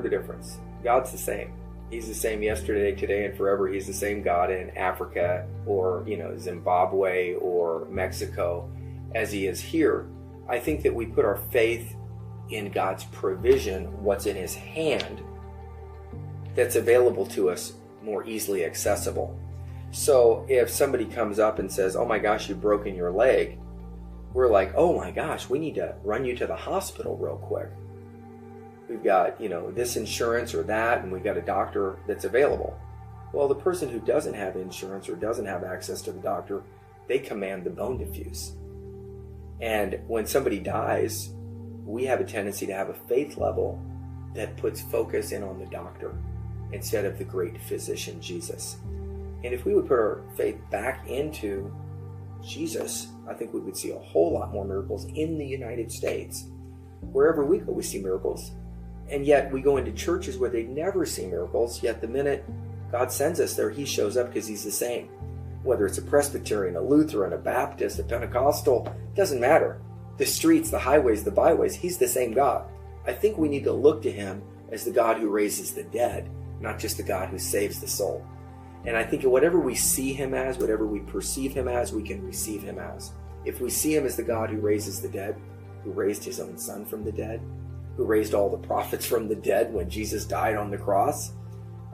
the difference. God's the same. He's the same yesterday, today, and forever. He's the same God in Africa or, Zimbabwe or Mexico as he is here. I think that we put our faith in God's provision, what's in his hand, that's available to us more easily accessible. So if somebody comes up and says, oh my gosh, you've broken your leg, we're like, oh my gosh, we need to run you to the hospital real quick. We've got, this insurance or that, and we've got a doctor that's available. Well, the person who doesn't have insurance or doesn't have access to the doctor, they command the bone to fuse. And when somebody dies, we have a tendency to have a faith level that puts focus in on the doctor instead of the great physician, Jesus. And if we would put our faith back into Jesus, I think we would see a whole lot more miracles in the United States. Wherever we go, we see miracles. And yet we go into churches where they never see miracles, yet the minute God sends us there, he shows up because he's the same. Whether it's a Presbyterian, a Lutheran, a Baptist, a Pentecostal, doesn't matter. The streets, the highways, the byways, he's the same God. I think we need to look to him as the God who raises the dead, not just the God who saves the soul. And I think whatever we see him as, whatever we perceive him as, we can receive him as. If we see him as the God who raises the dead, who raised his own son from the dead, who raised all the prophets from the dead when Jesus died on the cross,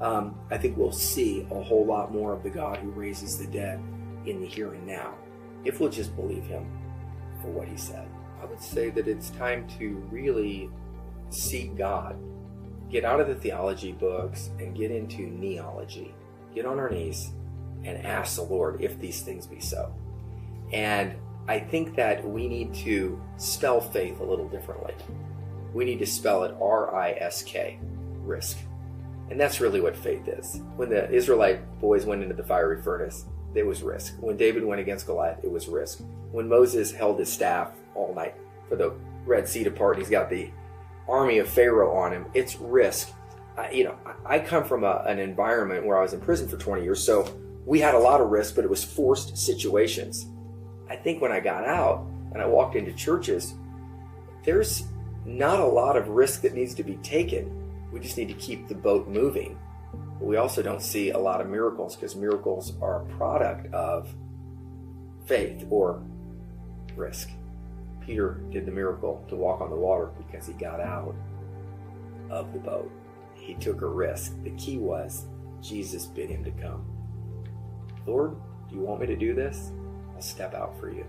I think we'll see a whole lot more of the God who raises the dead in the here and now, if we'll just believe him for what he said. I would say that it's time to really seek God. Get out of the theology books and get into neology. Get on our knees and ask the Lord if these things be so. And I think that we need to spell faith a little differently. We need to spell it R-I-S-K, risk. And that's really what faith is. When the Israelite boys went into the fiery furnace, it was risk. When David went against Goliath, it was risk. When Moses held his staff all night for the Red Sea to part, he's got the army of Pharaoh on him, it's risk. I come from an environment where I was in prison for 20 years, so we had a lot of risk, but it was forced situations. I think when I got out and I walked into churches, there's not a lot of risk that needs to be taken. We just need to keep the boat moving. But we also don't see a lot of miracles because miracles are a product of faith or risk. Peter did the miracle to walk on the water because he got out of the boat. He took a risk. The key was Jesus bid him to come. Lord, do you want me to do this? I'll step out for you.